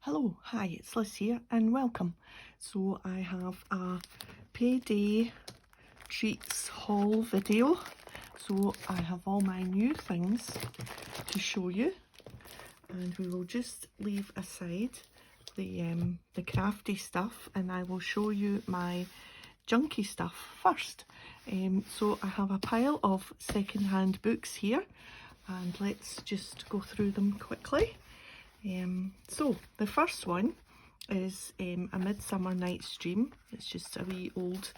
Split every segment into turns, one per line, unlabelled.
Hello, hi, it's Liz here and welcome. So I have a payday treats haul video. So I have all my new things to show you, and we will just leave aside the crafty stuff and I will show you my junky stuff first. So I have a pile of second-hand books here and let's just go through them quickly. So the first one is A Midsummer Night's Dream. It's just a wee old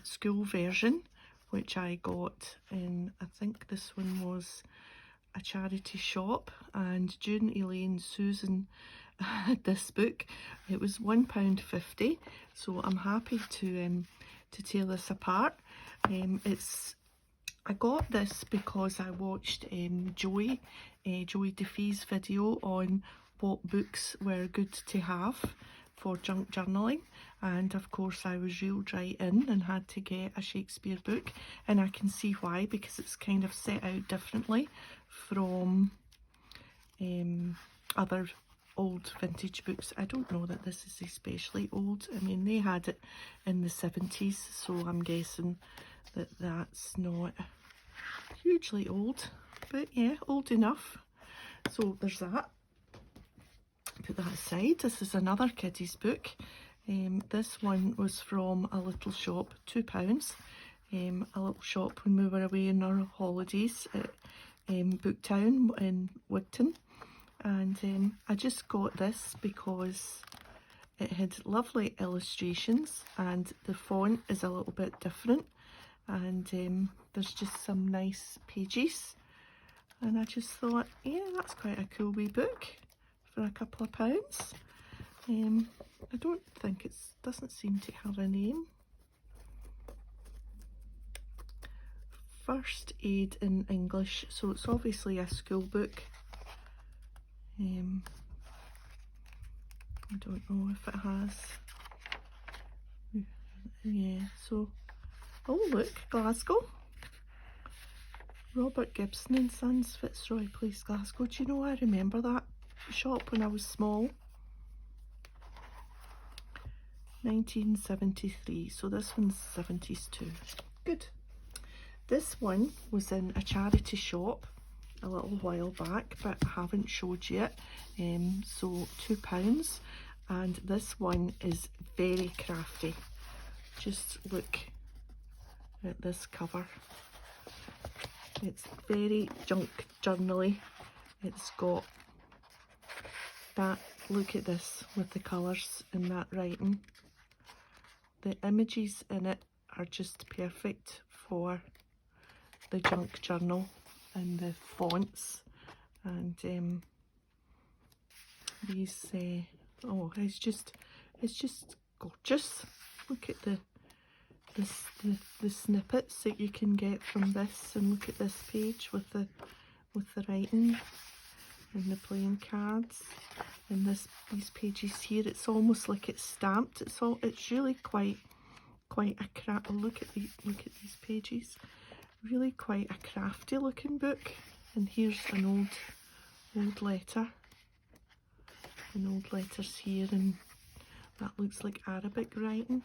school version which I got in, I think this one was a charity shop, and June, Elaine, Susan had this book. It was £1.50, so I'm happy to tear this apart. I got this because I watched Joey DeFee's video on what books were good to have for junk journaling, and of course I was reeled right in and had to get a Shakespeare book, and I can see why, because it's kind of set out differently from other old vintage books. I don't know that this is especially old. I mean, they had it in the 70s, so I'm guessing that that's not hugely old, but yeah, old enough. So there's that. Put that aside. This is another kiddies book. This one was from a little shop, £2. A little shop when we were away on our holidays at Booktown in Wigton, and I just got this because it had lovely illustrations and the font is a little bit different, and there's just some nice pages, and I just thought, yeah, that's quite a cool wee book for a couple of pounds. I don't think doesn't seem to have a name. First Aid in English, so it's obviously a school book. I don't know if it has, yeah, so, oh look, Glasgow. Robert Gibson and Sons, Fitzroy Place, Glasgow. Do you know, I remember that shop when I was small. 1973, so this one's 70s too. Good. This one was in a charity shop a little while back, but I haven't showed yet. So £2, and this one is very crafty. Just look at this cover. It's very junk journally. It's got that, look at this with the colours and that writing. The images in it are just perfect for the junk journal, and the fonts, and these oh, it's just gorgeous. Look at the snippets that you can get from this, and look at this page with the writing and the playing cards, and these pages here. It's almost like it's stamped. It's really quite a craft. Look at these pages. Really quite a crafty looking book. And here's an old letter, and old letters here, and that looks like Arabic writing.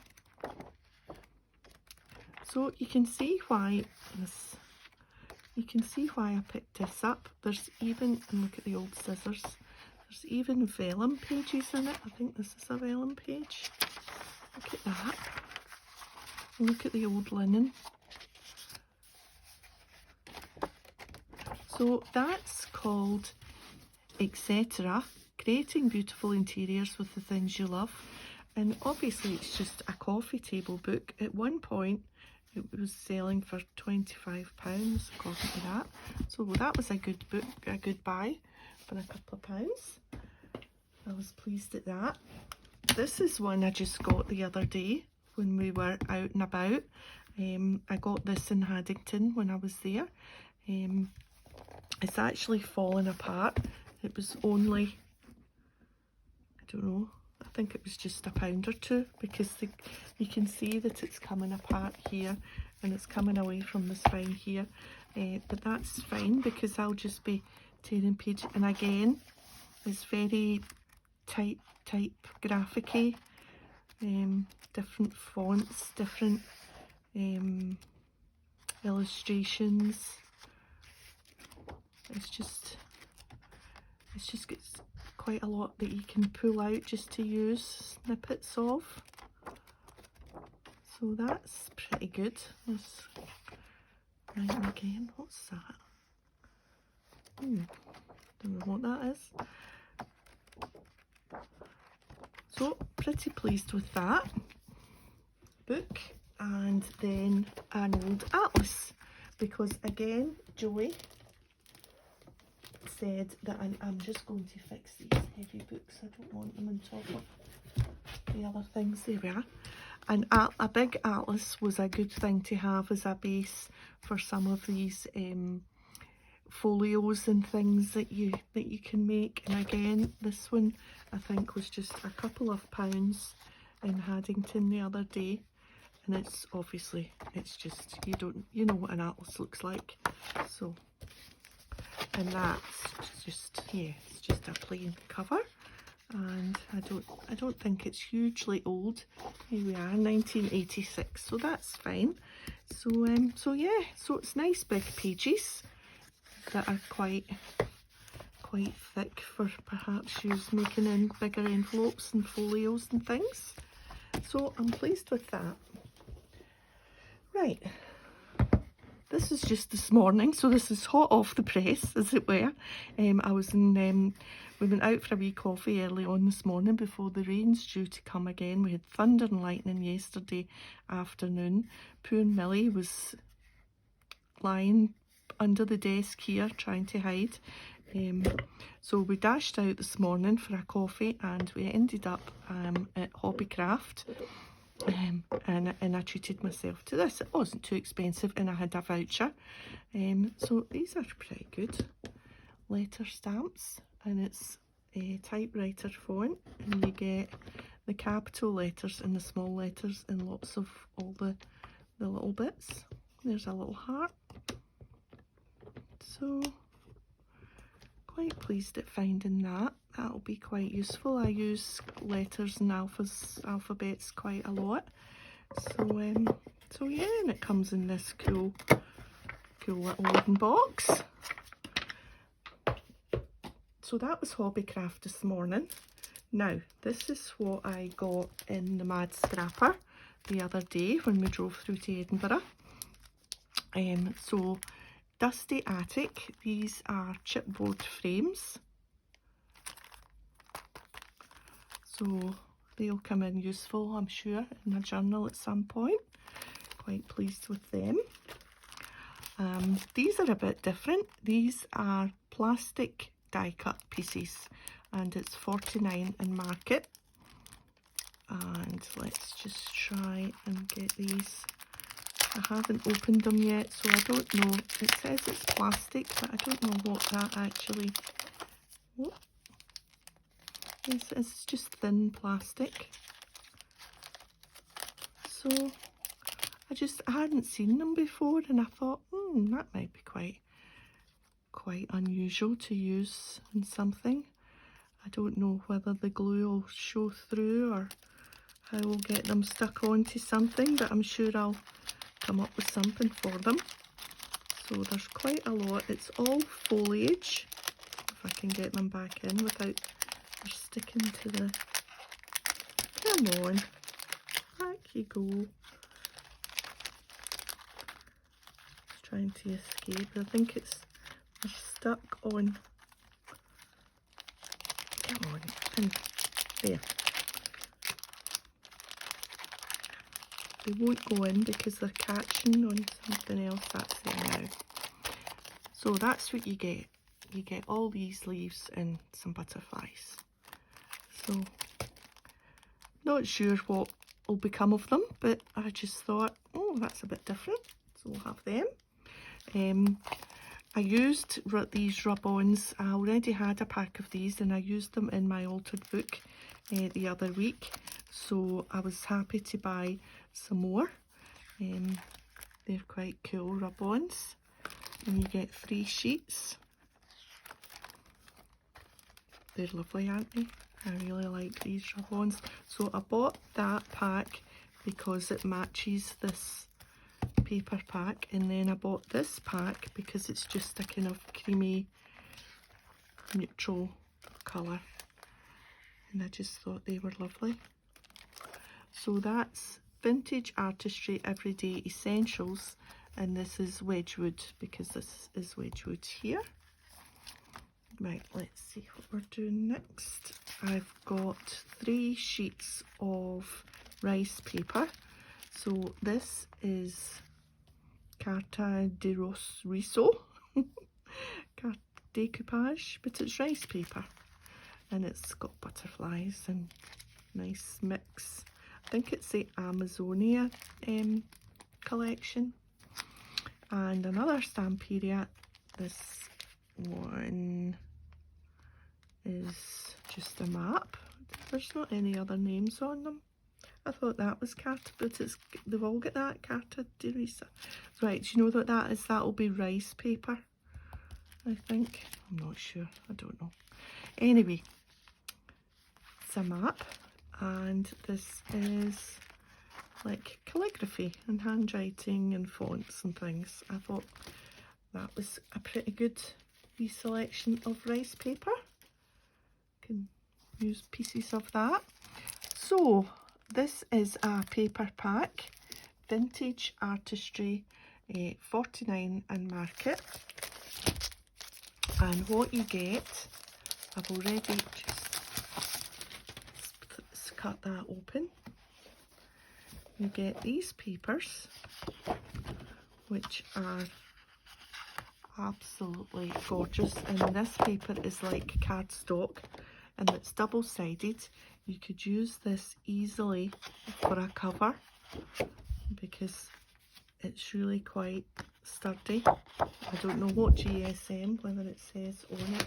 So you can see why I picked this up. There's even, and look at the old scissors, there's even vellum pages in it. I think this is a vellum page. Look at that. And look at the old linen. So that's called Etc. Creating Beautiful Interiors with the Things You Love. And obviously it's just a coffee table book. At one point it was selling for £25 according to that. So that was a good book, a good buy for a couple of pounds. I was pleased at that. This is one I just got the other day when we were out and about. I got this in Haddington when I was there. It's actually fallen apart. It was only, I don't know, I think it was just £1 or two, because you can see that it's coming apart here and it's coming away from the spine here, but that's fine because I'll just be tearing pages. And again, it's very typographic-y, different fonts, different illustrations. It's just gets quite a lot that you can pull out just to use snippets of. So that's pretty good. Let's write them again. What's that? Don't know what that is. So pretty pleased with that book. And then an old atlas, because again Joey said that I'm just going to fix these heavy books. I don't want them on top of the other things. There we are. And a big atlas was a good thing to have as a base for some of these folios and things that you can make. And again, this one I think was just a couple of pounds in Haddington the other day. And it's obviously, it's just, you know what an atlas looks like. So, and that's just, yeah, it's just a plain cover. And I don't think it's hugely old. Here we are, 1986, so that's fine. So yeah, so it's nice big pages that are quite thick for perhaps use making in bigger envelopes and folios and things. So I'm pleased with that. Right, this is just this morning, so this is hot off the press, as it were. I was in, we went out for a wee coffee early on this morning before the rain's due to come again. We had thunder and lightning yesterday afternoon. Poor Millie was lying under the desk here trying to hide. So we dashed out this morning for a coffee and we ended up at Hobbycraft. And I treated myself to this. It wasn't too expensive and I had a voucher. So these are pretty good letter stamps, and it's a typewriter font, and you get the capital letters and the small letters and lots of all the little bits. There's a little heart. So quite pleased at finding that. That'll be quite useful. I use letters and alphabets quite a lot. So yeah, and it comes in this cool little wooden box. So that was Hobbycraft this morning. Now, this is what I got in the Mad Scrapper the other day when we drove through to Edinburgh. So Dusty Attic, these are chipboard frames. So they'll come in useful, I'm sure, in a journal at some point. Quite pleased with them. These are a bit different. These are plastic die cut pieces and it's 49 in market. And let's just try and get these. I haven't opened them yet, so I don't know. It says it's plastic, but I don't know what that actually... Oh. It's just thin plastic. So I hadn't seen them before, and I thought, that might be quite unusual to use in something. I don't know whether the glue will show through or how we'll get them stuck onto something, but I'm sure I'll come up with something for them. So there's quite a lot. It's all foliage, if I can get them back in without sticking to the... Come on, back you go. Just trying to escape. I think they're stuck on. Come on, and there. They won't go in because they're catching on something else that's there now. So that's what you get. You get all these leaves and some butterflies. So, not sure what will become of them, but I just thought, oh, that's a bit different. So we'll have them. I used these rub-ons. I already had a pack of these and I used them in my altered book the other week. So I was happy to buy some more. They're quite cool rub-ons. And you get 3 sheets. They're lovely, aren't they? I really like these rub-ons. So I bought that pack because it matches this paper pack, and then I bought this pack because it's just a kind of creamy neutral colour, and I just thought they were lovely. So that's Vintage Artistry Everyday Essentials, and this is Wedgwood because this is Wedgwood here. Right, let's see what we're doing next. I've got 3 sheets of rice paper. So this is carta de riso, carte decoupage, but it's rice paper, and it's got butterflies and nice mix. I think it's the Amazonia collection. And another Stamperia. This one is just a map. There's not any other names on them. I thought that was Carta, but they've all got that, Carta de Risa. Right, do you know what that is? That'll be rice paper, I think. I'm not sure, I don't know. Anyway, it's a map, and this is like calligraphy and handwriting and fonts and things. I thought that was a pretty good wee selection of rice paper. Can use pieces of that. So this is a paper pack, Vintage Artistry 49 and Market, and what you get, I've already just cut that open. You get these papers, which are absolutely gorgeous, and this paper is like cardstock, and it's double-sided. You could use this easily for a cover because it's really quite sturdy. I don't know what GSM, whether it says on it.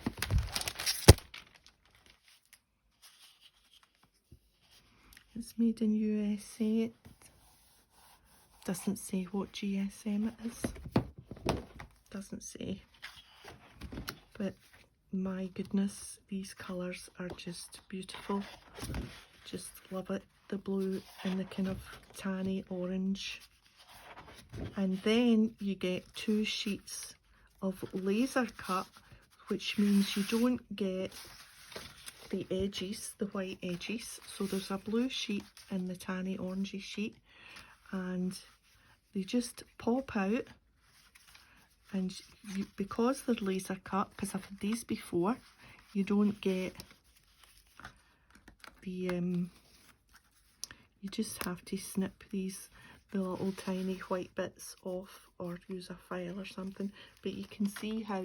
It's made in USA. It doesn't say what GSM it is. Doesn't say. But my goodness, these colours are just beautiful. Just love it. The blue and the kind of tanny orange. And then you get 2 sheets of laser cut, which means you don't get the edges, the white edges. So there's a blue sheet and the tanny orangey sheet, and they just pop out. And because they're laser cut, because I've had these before, you don't get the you just have to snip the little tiny white bits off, or use a file or something. But you can see how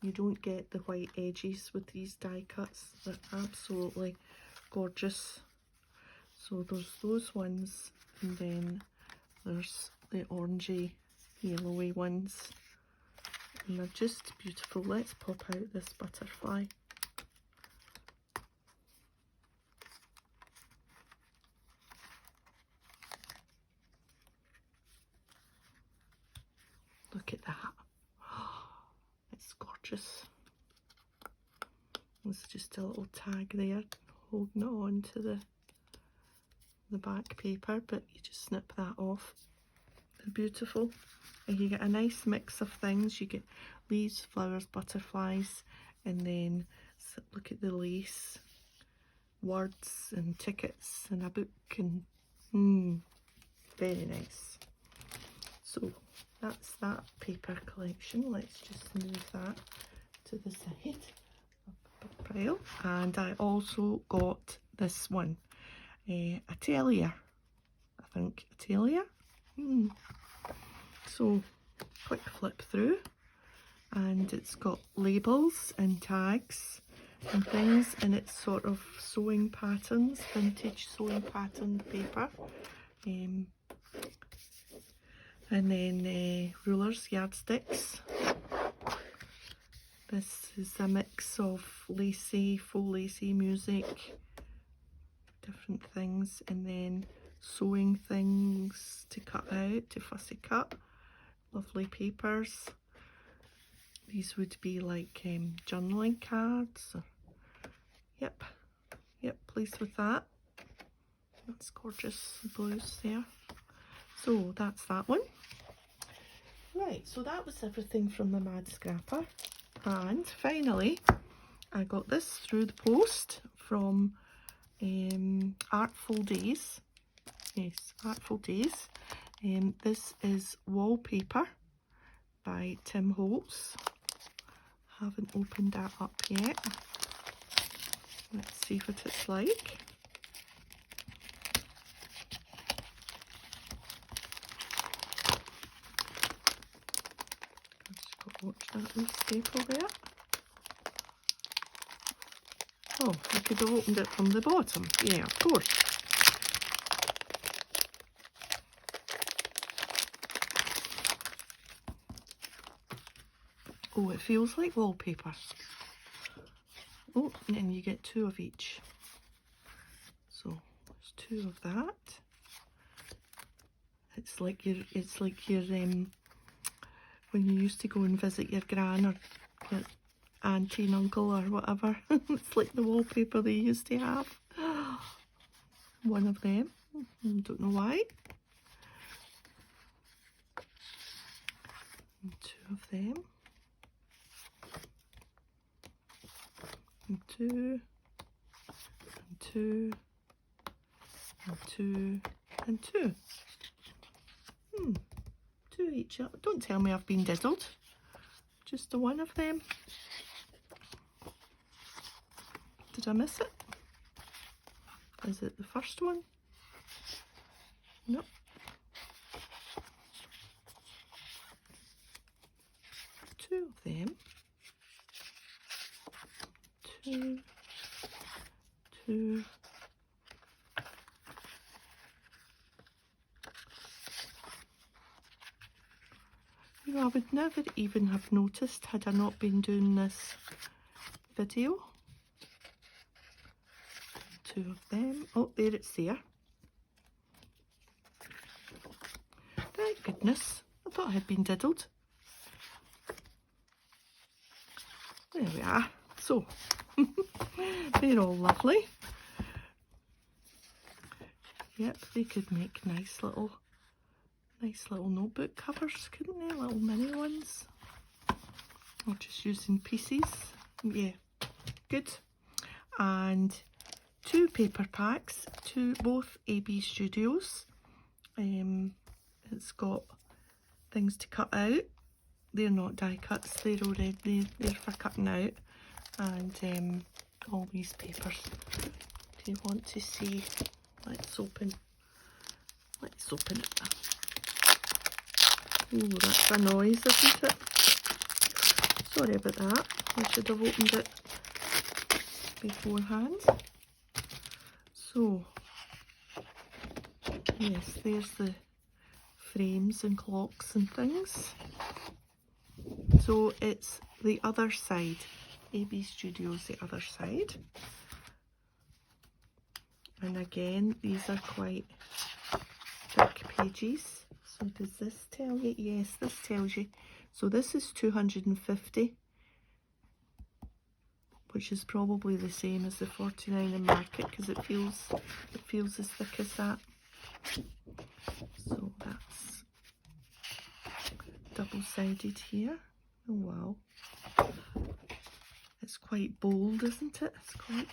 you don't get the white edges with these die cuts. They're absolutely gorgeous. So there's those ones, and then there's the orangey yellowy ones, and they're just beautiful. Let's pop out this butterfly. Look at that. It's gorgeous. There's just a little tag there holding it on to the back paper, but you just snip that off. They're beautiful. And you get a nice mix of things. You get leaves, flowers, butterflies, and then look at the lace, words and tickets and a book, and very nice. So that's that paper collection. Let's just move that to the side of the pile. And I also got this one, Atelier. I think Atelier. So quick flip through, and it's got labels and tags and things, and it's sort of sewing patterns, vintage sewing pattern paper. And then rulers, yardsticks. This is a mix of lacy, faux lacy music, different things, and then sewing things to cut out, to fussy cut. Lovely papers. These would be like journaling cards. Or, yep, pleased with that. That's gorgeous blues there. So that's that one. Right, so that was everything from the Mad Scrapper. And finally, I got this through the post from Artful Days. Yes, Artful Days. This is Wallpaper by Tim Holtz. Haven't opened that up yet. Let's see what it's like. Just got to watch that wee staple there. Oh, I could have opened it from the bottom. Yeah, of course. Oh, it feels like wallpaper. Oh, and then you get 2 of each. So there's 2 of that. It's like your when you used to go and visit your gran or your auntie and uncle or whatever. It's like the wallpaper they used to have. One of them. Don't know why. And 2 of them. And 2. And 2. And 2. And 2. 2 each. Don't tell me I've been diddled. Just the one of them. Did I miss it? Is it the first one? Nope. 2 of them. 2. 2. You know, I would never even have noticed had I not been doing this video. 2 of them. Oh, there it's there. Thank goodness. I thought I had been diddled. There we are. So, they're all lovely. Yep, they could make nice little notebook covers, couldn't they? Little mini ones. I'm just using pieces. Yeah, good. And 2 paper packs, both AB Studios. It's got things to cut out. They're not die cuts, they're already they're for cutting out. And all these papers. Do you want to see? Let's open it. Oh, that's a noise, isn't it? Sorry about that. I should have opened it beforehand. So, yes, there's the frames and clocks and things. So it's the other side. AB Studios, the other side. And again, these are quite thick pages. So does this tell you? Yes, this tells you. So this is 250, which is probably the same as the 49 in market because it feels as thick as that. So that's double-sided here. Oh wow. It's quite bold, isn't it? It's quite...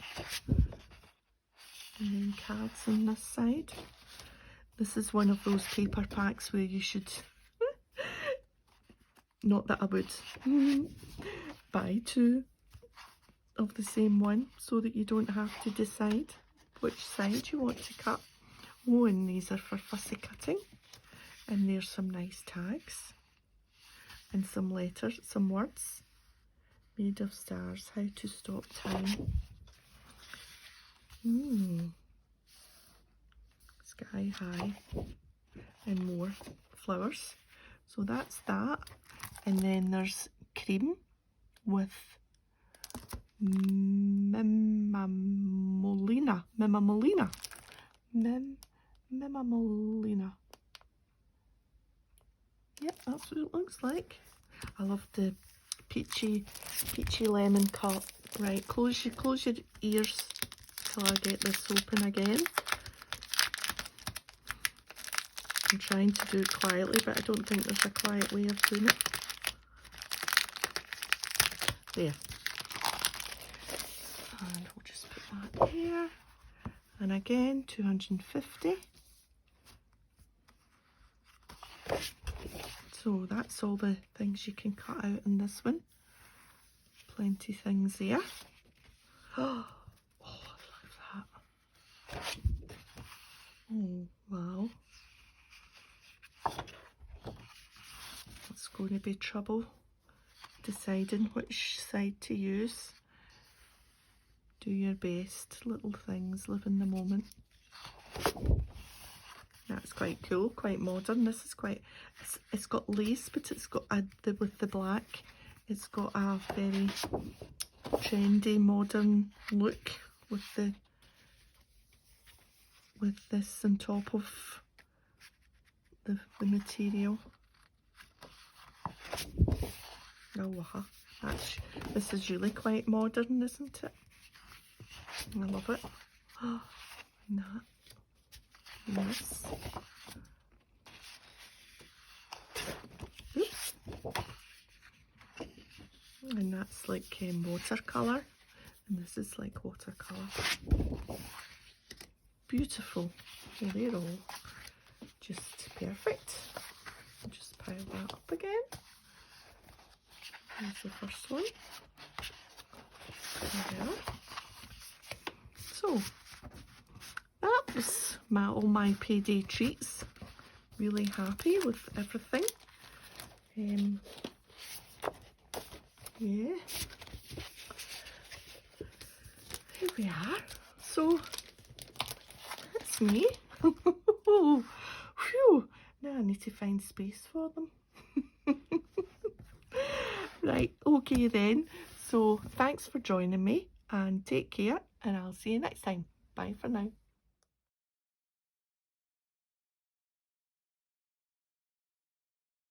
And then cards on this side. This is one of those paper packs where you should, not that I would, buy 2 of the same one so that you don't have to decide which side you want to cut. Oh, and these are for fussy cutting. And there's some nice tags and some letters, some words. Made of stars, how to stop time. Sky high and more flowers. So that's that. And then there's cream with Mimamolina. Yep, that's what it looks like. I love the peachy lemon cut. Right, close your ears till I get this open again. I'm trying to do it quietly, but I don't think there's a quiet way of doing it. There. And we'll just put that there. And again, 250. So that's all the things you can cut out in this one. Plenty things there. Oh, I love that. Oh, wow. It's going to be trouble deciding which side to use. Do your best, little things, live in the moment. That's quite cool, quite modern. This is quite, it's got lace, but it's got with the black, it's got a very trendy modern look with this on top of the material. Oh wow, this is really quite modern, isn't it? I love it. Oh, and that. Yes. Oops. And that's like watercolour, and this is like watercolour. Beautiful. Well, they're all just perfect. I'll just pile that up again. There's the first one. There we are. So that was all my payday treats. Really happy with everything. Yeah. Here we are. So that's me. Phew. Now I need to find space for them. Right, okay then. So thanks for joining me and take care, and I'll see you next time. Bye for now.